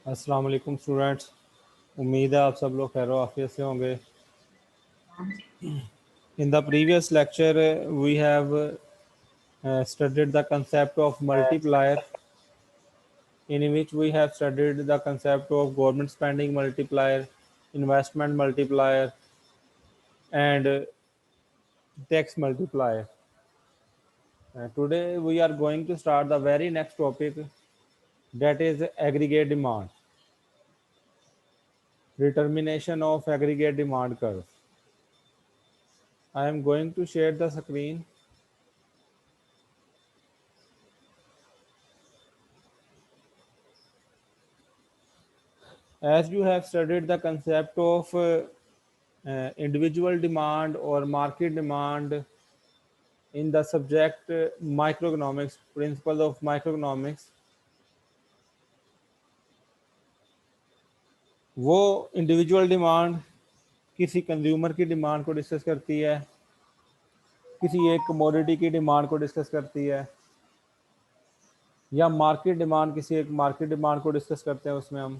अस्सलाम वालेकुम स्टूडेंट्स। उम्मीद है आप सब लोग खैर आफियत से होंगे। In the previous lecture, we have studied the concept of multiplier, in which we have studied the concept of government spending multiplier, investment multiplier, and tax multiplier. Today, we are going to start the very next topic, that is aggregate demand, determination of aggregate demand curve. I am going to share the screen. As you have studied the concept of individual demand or market demand in the subject microeconomics, principles of microeconomics, वो individual demand किसी consumer की demand को discuss करती है, किसी एक commodity की demand को डिस्कस करती है, या मार्केट डिमांड किसी एक मार्केट डिमांड को डिस्कस करते हैं। उसमें हम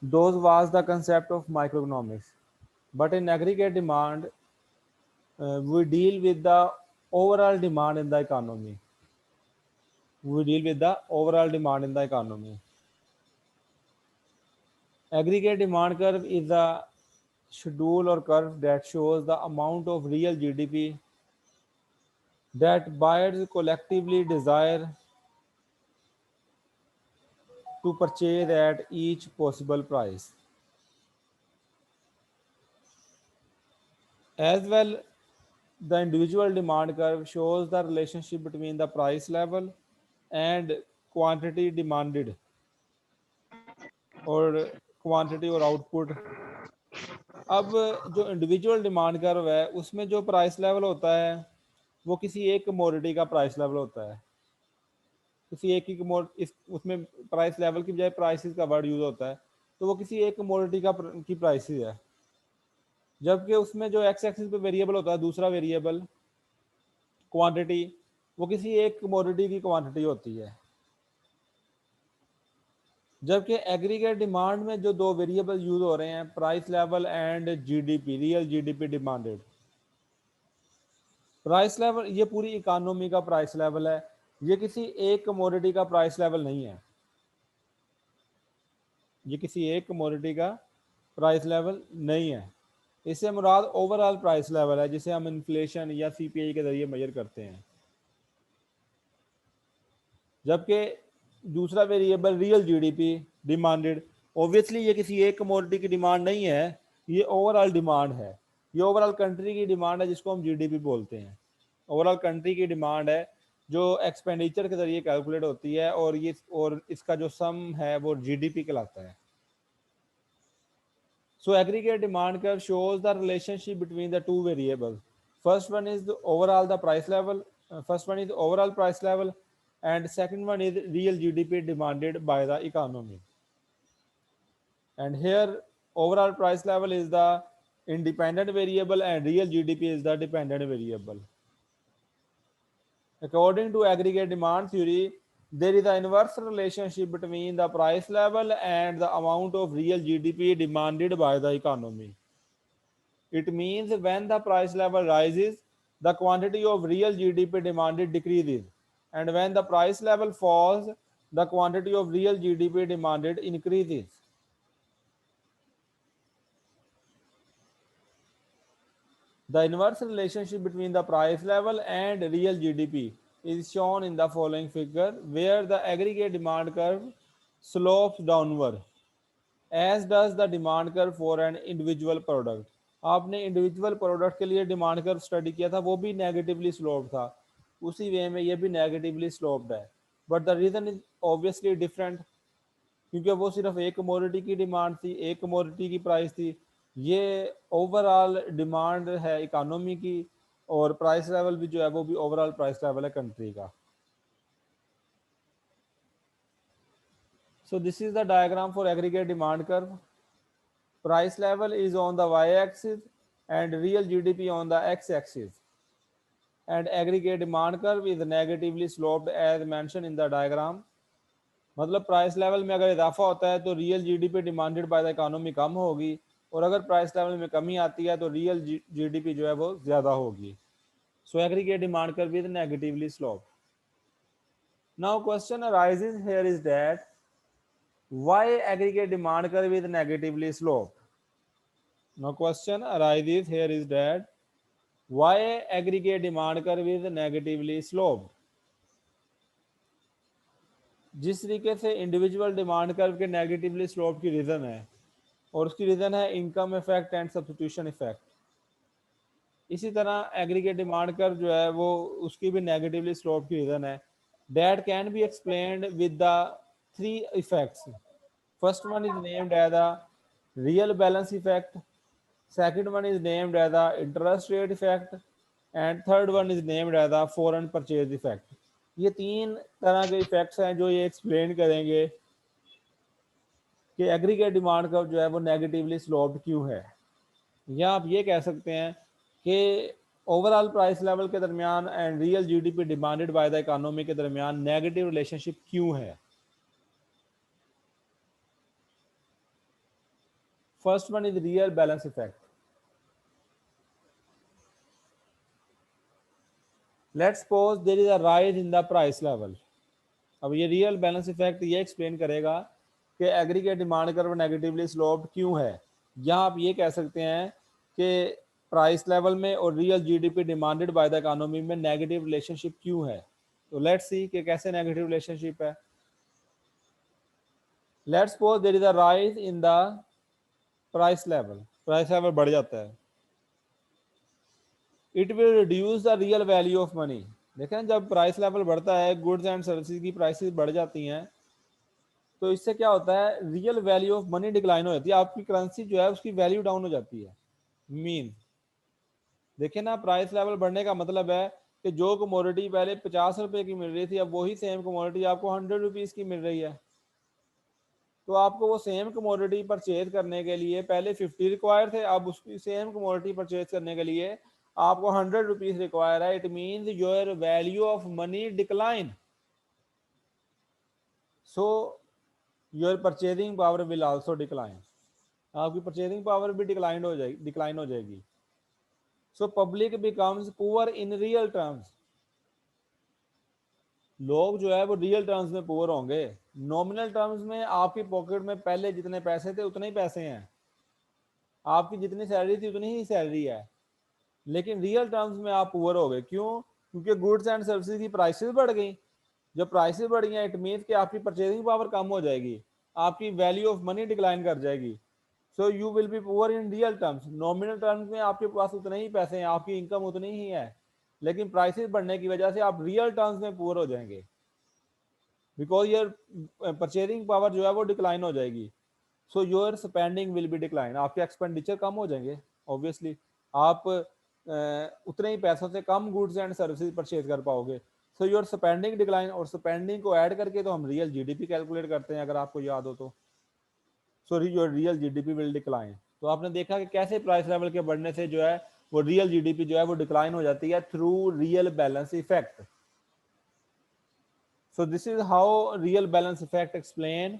those was the concept of microeconomics, but in aggregate demand we deal with the overall demand in the economy. We deal with the overall demand in the economy. Aggregate demand curve is a schedule or curve that shows the amount of real GDP that buyers collectively desire to purchase at each possible price. As well, the individual demand curve shows the relationship between the price level and quantity demanded, or quantity or output. अब जो individual demand curve है उसमें जो price level होता है वो किसी एक कमोडिटी का प्राइस लेवल होता है। किसी एक ही उसमें प्राइस लेवल की बजाय प्राइसेस का वर्ड यूज होता है, तो वो किसी एक कमोडिटी की प्राइसेस है। जबकि उसमें जो एक्स एक्सिस पे वेरिएबल होता है, दूसरा वेरिएबल क्वांटिटी, वो किसी एक कमोडिटी की क्वांटिटी होती है। जबकि एग्रीगेट डिमांड में जो दो वेरिएबल यूज हो रहे हैं, price level and GDP, real GDP demanded. Price level ये पूरी इकोनॉमी का प्राइस लेवल है, ये किसी एक कमोडिटी का प्राइस लेवल नहीं है। ये किसी एक कमोडिटी का प्राइस लेवल नहीं है। इससे मुराद ओवरऑल प्राइस लेवल है, जिसे हम इन्फ्लेशन या सीपीआई के जरिए मेजर करते हैं। जबकि दूसरा variable real GDP demanded, obviously ये किसी एक कमोडिटी की डिमांड नहीं है, ये ओवरऑल डिमांड है। ये ओवरऑल कंट्री की डिमांड है, जिसको हम जीडीपी बोलते हैं। ओवरऑल कंट्री की डिमांड है जो एक्सपेंडिचर के जरिए कैलकुलेट होती है, और इसका जो सम है वो जीडीपी कहलाता है। So aggregate demand curve shows the relationship between the two variables. First one is the overall the price level. First one is overall price level, and second one is real GDP demanded by the economy. And here overall price level is the independent variable and real GDP is the dependent variable. According to aggregate demand theory, there is an inverse relationship between the price level and the amount of real GDP demanded by the economy. It means when the price level rises, the quantity of real GDP demanded decreases, and when the price level falls, the quantity of real GDP demanded increases. The inverse relationship between the price level and real GDP is shown in the following figure, where the aggregate demand curve slopes downward, as does the demand curve for an individual product. आपने individual product के लिए demand curve study किया था, वो भी negatively sloped था। उसी वे में ये भी नेगेटिवली स्लोप्ड है, but the reason is obviously different, क्योंकि वो सिर्फ एक कमोडिटी की डिमांड थी, एक कमोडिटी की प्राइस थी। ये ओवरऑल डिमांड है इकोनॉमी की, और प्राइस लेवल भी जो है वो भी ओवरऑल प्राइस लेवल है कंट्री का। So this is the diagram for aggregate demand curve. Price level is on the y-axis and real GDP on the x-axis. And aggregate demand curve is negatively sloped as mentioned in the diagram. मतलब price level में अगर इजाफा होता है तो real GDP demanded by the economy कम होगी, और अगर प्राइस लेवल में कमी आती है तो रियल जीडीपी जो है वो ज्यादा होगी। So aggregate demand curve with negatively slope. Now question arises here is that why aggregate demand curve with negatively slope. Now question arises here is that why aggregate demand curve with negatively slope. जिस तरीके से individual demand curve के negatively slope की reason है, और उसकी reason है income effect and substitution effect, इसी तरह एग्रीगेट डिमांड कर्व जो है वो उसकी भी नेगेटिवली स्लोप की रीजन है। That can be explained with the three effects. First one is named as the real balance effect, second one is named as the interest rate effect, and third one is named as the foreign purchase effect। ये तीन तरह के effects हैं जो ये explain करेंगे कि aggregate demand curve जो है वो नेगेटिवली स्लोप्ड क्यों है, या आप ये कह सकते हैं कि ओवरऑल प्राइस लेवल के दरमियान and real GDP demanded by the economy के दरमियान नेगेटिव रिलेशनशिप क्यों है। First one is real balance effect. Let's suppose there is a rise in the price level. अब ये रियल बैलेंस इफेक्ट ये explain करेगा कि aggregate demand curve negatively sloped क्यों है, या आप ये कह सकते हैं कि प्राइस लेवल में और real GDP demanded by the economy में नेगेटिव रिलेशनशिप क्यों है। तो लेट्स सी कि कैसे नेगेटिव रिलेशनशिप है। Let's suppose there is a rise in the price level बढ़ जाता है, it will reduce the real value of money. देखें जब प्राइस लेवल बढ़ता है, गुड्स एंड सर्विसेज की प्राइसेस बढ़ जाती हैं, तो इससे क्या होता है, real value of money decline हो जाती है, आपकी करेंसी जो है उसकी वैल्यू डाउन हो जाती है। मीन देखिए ना, प्राइस लेवल बढ़ने का मतलब है कि जो कमोडिटी पहले 50 रुपए की मिल रही थी, अब वही सेम कमोडिटी आपको 100 रुपीज की मिल रही है। तो आपको वो सेम कमोडिटी परचेज करने के लिए पहले 50 रिक्वायर थे, अब उसकी सेम कमोडिटी परचेज करने के लिए आपको 100 रुपीज रिक्वायर है। It means your value of money decline, so your purchasing power will also decline. आपकी परचेजिंग पावर भी डिक्लाइन हो जाएगी। So public becomes poor in real terms. लोग जो है वो रियल टर्म्स में पुअर होंगे। नॉमिनल टर्म्स में आपकी पॉकेट में पहले जितने पैसे थे उतने ही पैसे हैं, आपकी जितनी सैलरी थी उतनी ही सैलरी है, लेकिन रियल टर्म्स में आप पुअर हो गए। क्यों? क्योंकि गुड्स एंड सर्विसेज की प्राइसेस बढ़ गई। जब प्राइसेस बढ़ गई, इट मीन्स कि आपकी परचेजिंग पावर कम हो जाएगी, आपकी वैल्यू ऑफ मनी डिक्लाइन कर जाएगी। So you will be poor in real terms. Nominal terms में आपके पास उतने ही पैसे हैं, आपकी इनकम उतनी ही है, लेकिन प्राइसेस बढ़ने की वजह से आप रियल टर्म्स में पुअर हो जाएंगे, बिकॉज योर परचेजिंग पावर जो है वो डिक्लाइन हो जाएगी। So your spending will be decline, आपके एक्सपेंडिचर कम हो जाएंगे। ऑब्वियसली आप उतने ही पैसों से कम गुड्स एंड सर्विसेज परचेज कर पाओगे। सो योर स्पेंडिंग डिक्लाइन, और स्पेंडिंग को ऐड करके तो हम रियल जीडीपी कैलकुलेट करते हैं, अगर आपको याद हो तो। सो your real GDP will decline. तो आपने देखा कि कैसे प्राइस लेवल के बढ़ने से जो है वो रियल जीडीपी जो है वो डिक्लाइन हो जाती है through real balance effect. So this is how real balance effect explain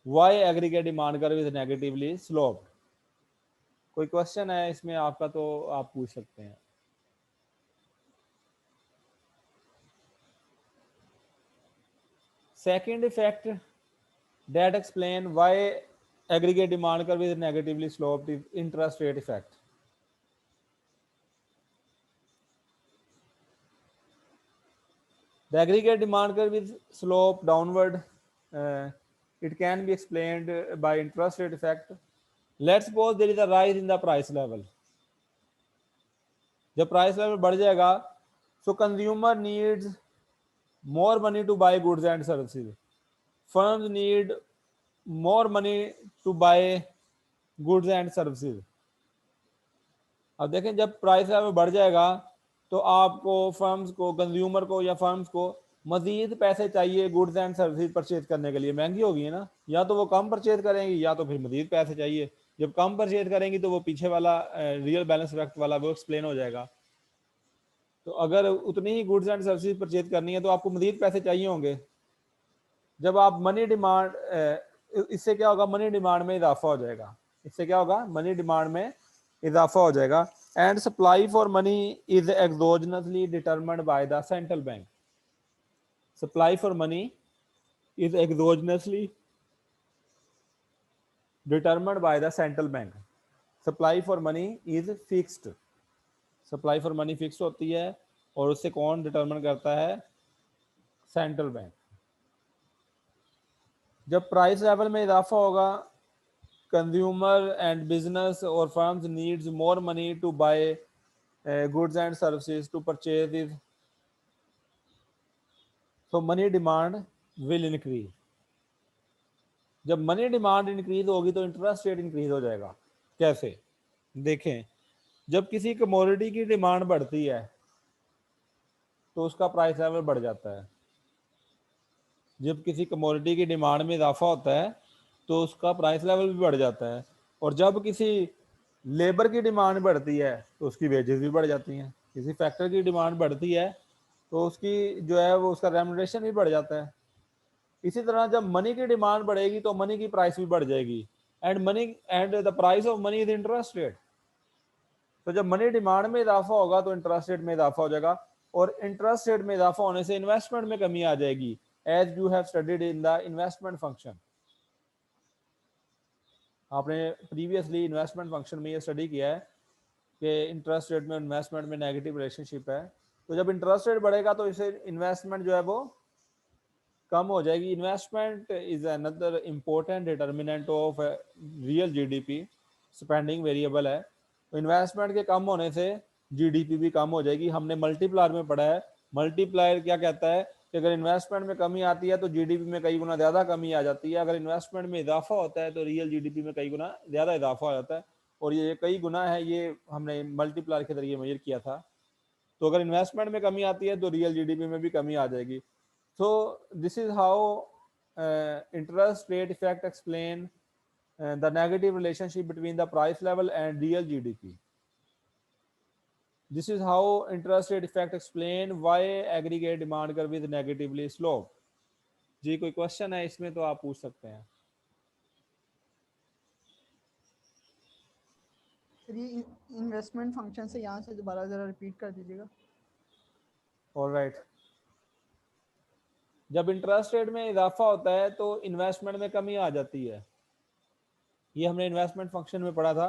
why aggregate demand curve is negatively sloped. कोई क्वेश्चन है इसमें आपका तो आप पूछ सकते हैं। Second effect that explain why aggregate demand curve is negatively sloped is interest rate effect. The aggregate demand curve is slope downward. It can be explained by interest rate effect. Let's suppose there is a rise in the price level. जब price level बढ़ जाएगा, so consumer needs more money to buy goods and services. Firms need more money to buy goods and services. अब देखें जब price level बढ़ जाएगा तो आपको फर्म्स को, कंज्यूमर को या फर्म्स को मजीद पैसे चाहिए गुड्स एंड सर्विसेज परचेज करने के लिए। महंगी होगी है ना, या तो वो कम परचेज करेंगी या तो फिर मजीद पैसे चाहिए। जब कम परचेज करेंगी तो वो पीछे वाला रियल बैलेंस इफेक्ट वाला वो एक्सप्लेन हो जाएगा। तो अगर उतनी ही गुड्स एंड सर्विसेज परचेज करनी है तो आपको मजीद पैसे चाहिए होंगे। जब आप मनी डिमांड, इससे क्या होगा, मनी डिमांड में इजाफा हो जाएगा, इससे क्या होगा, मनी डिमांड में इजाफा हो जाएगा। And supply for money is exogenously determined by the central bank. Supply for money is exogenously determined by the central bank. Supply for money is fixed. Supply for money fixed होती है और उससे कौन determine करता है, central bank. जब price level में इजाफा होगा, कंज्यूमर एंड बिजनेस और firms needs more money to buy goods and services to purchase is, so money demand will increase. जब मनी डिमांड इंक्रीज होगी तो इंटरेस्ट रेट इंक्रीज हो जाएगा। कैसे, देखें, जब किसी कमोडिटी की डिमांड बढ़ती है तो उसका प्राइस लेवल बढ़ जाता है। जब किसी कमोडिटी की डिमांड में इजाफा होता है तो उसका प्राइस लेवल भी बढ़ जाता है। और जब किसी लेबर की डिमांड बढ़ती है तो उसकी वेजेस भी बढ़ जाती हैं। किसी फैक्टर की डिमांड बढ़ती है तो उसकी जो है वो उसका रेम्यूनरेशन भी बढ़ जाता है। इसी तरह जब मनी की डिमांड बढ़ेगी तो मनी की प्राइस भी बढ़ जाएगी। And the price of money is interest rate. तो जब मनी डिमांड में इजाफा होगा तो इंटरेस्ट रेट में इजाफा हो जाएगा, और इंटरेस्ट रेट में इजाफा होने से इन्वेस्टमेंट में कमी आ जाएगी, as you have studied in the investment function. आपने प्रीवियसली इन्वेस्टमेंट फंक्शन में ये स्टडी किया है कि इंटरेस्ट रेट में इन्वेस्टमेंट में नेगेटिव रिलेशनशिप है। तो जब इंटरेस्ट रेट बढ़ेगा तो इसे इन्वेस्टमेंट जो है वो कम हो जाएगी। Investment is another important determinant of real GDP. Spending variable है, तो इन्वेस्टमेंट के कम होने से जीडीपी भी कम हो जाएगी। हमने मल्टीप्लायर में पढ़ा है, मल्टीप्लायर क्या कहता है कि अगर इन्वेस्टमेंट में कमी आती है तो जीडीपी में कई गुना ज़्यादा कमी आ जाती है। अगर इन्वेस्टमेंट में इजाफा होता है तो रियल जीडीपी में कई गुना ज़्यादा इजाफा हो जाता है। और ये कई गुना है, ये हमने मल्टीप्लायर के जरिए मेजर किया था। तो अगर इन्वेस्टमेंट में कमी आती है तो रियल जीडीपी में भी कमी आ जाएगी। So this is how interest rate effect explain the negative relationship between the price level and real GDP. This is how interest rate effect explain why aggregate demand curve is negatively sloped. जी कोई question है इसमें तो आप पूछ सकते हैं। ये investment function से यहाँ से दोबारा जरा रिपीट कर दीजिएगा। ऑलराइट, जब इंटरेस्ट रेट में इजाफा होता है तो इन्वेस्टमेंट में कमी आ जाती है। ये हमने इन्वेस्टमेंट फंक्शन में पढ़ा था।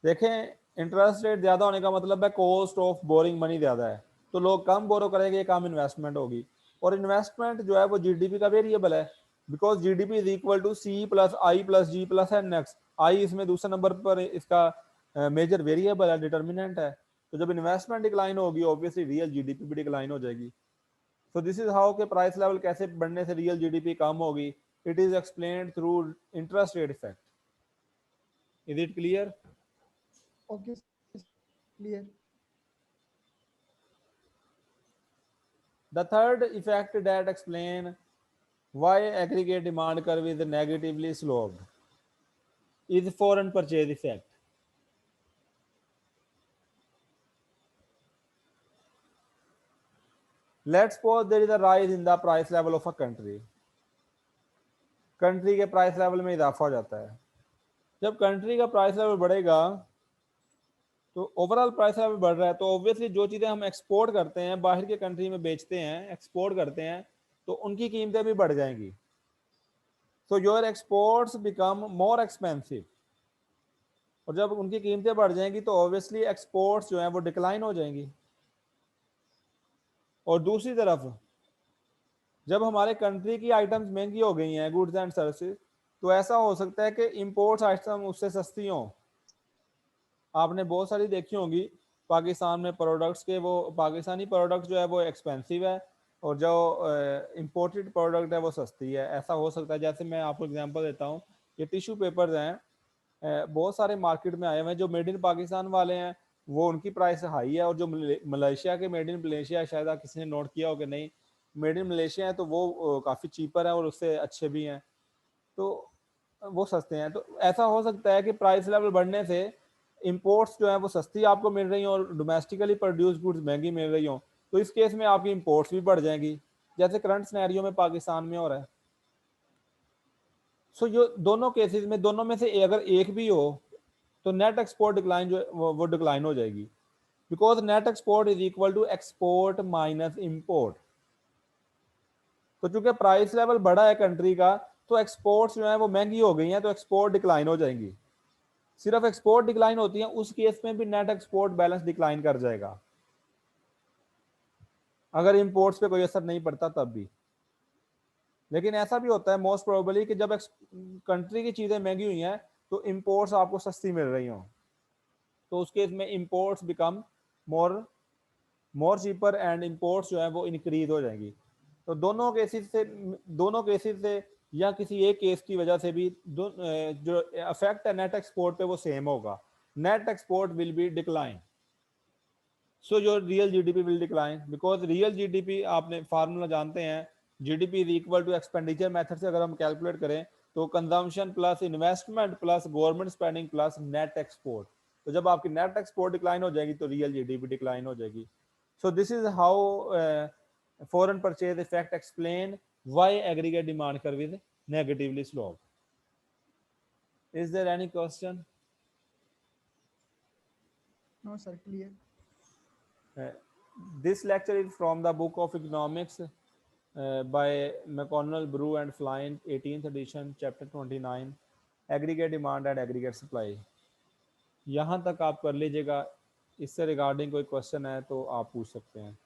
देखें, इंटरेस्ट रेट ज्यादा होने का मतलब है कॉस्ट ऑफ बोरिंग मनी ज्यादा है, तो लोग कम बोरो करेंगे, कम इन्वेस्टमेंट होगी। और इन्वेस्टमेंट जो है वो जीडीपी का वेरिएबल है, because GDP is equal to C plus I plus G plus N X. I इसमें दूसरे नंबर पर इसका मेजर वेरिएबल है, डिटर्मिनेंट है। तो जब इन्वेस्टमेंट डिक्लाइन होगी ऑब्वियसली रियल जीडीपी भी डिक्लाइन हो जाएगी। सो दिस इज हाउ के प्राइस लेवल कैसे बढ़ने से रियल जीडीपी कम होगी। It is explained through interest rate effect. Is it clear? Okay, clear. The third effect that explain why aggregate demand curve is negatively sloped is foreign purchase effect. Let's suppose there is a rise in the price level of a country. Country के price level में इजाफा हो जाता है। जब country का price level बढ़ेगा तो ओवरऑल प्राइस लेवल बढ़ रहा है, तो ऑब्वियसली जो चीज़ें हम एक्सपोर्ट करते हैं, बाहर के कंट्री में बेचते हैं, एक्सपोर्ट करते हैं, तो उनकी कीमतें भी बढ़ जाएंगी। So your exports become more expensive. और जब उनकी कीमतें बढ़ जाएंगी तो ऑब्वियसली एक्सपोर्ट्स जो हैं वो डिक्लाइन हो जाएंगी। और दूसरी तरफ जब हमारे कंट्री की आइटम्स महंगी हो गई हैं, गुड्स एंड सर्विसेज, तो ऐसा हो सकता है कि इंपोर्ट्स आइटम उससे सस्ती हों। आपने बहुत सारी देखी होंगी पाकिस्तान में प्रोडक्ट्स के, वो पाकिस्तानी प्रोडक्ट्स जो है वो एक्सपेंसिव है और जो इम्पोर्टेड प्रोडक्ट है वो सस्ती है। ऐसा हो सकता है, जैसे मैं आपको एग्जांपल देता हूँ, ये टिश्यू पेपर्स हैं, बहुत सारे मार्केट में आए हुए हैं। जो मेड इन पाकिस्तान वाले हैं वो उनकी प्राइस हाई है, और जो मलेशिया के मेड इन मलेशिया, शायद किसी ने नोट किया हो कि नहीं, मेड इन मलेशिया है तो वो काफ़ी चीपर है और उससे अच्छे भी हैं, तो वो सस्ते हैं। तो ऐसा हो सकता है कि प्राइस लेवल बढ़ने से इंपोर्ट्स जो है वो सस्ती आपको मिल रही हो और डोमेस्टिकली प्रोड्यूस गुड्स महंगी मिल रही हो, तो इस केस में आपकी इंपोर्ट्स भी बढ़ जाएंगी, जैसे करंट सिनेरियो में पाकिस्तान में हो रहा है। सो जो दोनों केसेस में, दोनों में से अगर एक भी हो तो नेट एक्सपोर्ट डिक्लाइन जो वो डिक्लाइन हो जाएगी, because net export is equal to export minus import. तो चूंकि प्राइस लेवल बड़ा है कंट्री का, तो एक्सपोर्ट्स जो है वो महंगी हो गई हैं, तो एक्सपोर्ट डिक्लाइन हो जाएंगी। सिर्फ एक्सपोर्ट डिक्लाइन होती है, उस केस में भी नेट एक्सपोर्ट बैलेंस डिक्लाइन कर जाएगा, अगर इंपोर्ट्स पे कोई असर नहीं पड़ता तब भी। लेकिन ऐसा भी होता है मोस्ट प्रोबेबली कि जब कंट्री की चीजें महंगी हुई हैं तो इंपोर्ट्स आपको सस्ती मिल रही हों, तो उस केस में imports become more more cheaper and imports जो है वो इंक्रीज हो जाएंगी। तो दोनों केसेस से या किसी एक केस की वजह से भी जो इफेक्ट है नेट एक्सपोर्ट पे वो सेम होगा, net export will be decline. So your real GDP will decline, because real GDP आपने फार्मूला जानते हैं, GDP is equal to expenditure method से अगर हम कैलकुलेट करें तो consumption plus investment plus government spending plus net export. तो जब आपकी नेट एक्सपोर्ट डिक्लाइन हो जाएगी तो रियल जीडीपी डिक्लाइन हो जाएगी। So this is how foreign purchase effect explain why aggregate demand curve is negatively sloped. Is there any question? No sir clear. This lecture is from the book of economics by McConnell, Brew and Flynn, 18th edition, chapter 29, aggregate demand and aggregate supply. यहाँ तक आप कर लीजिएगा, इससे regarding कोई question है तो आप पूछ सकते हैं।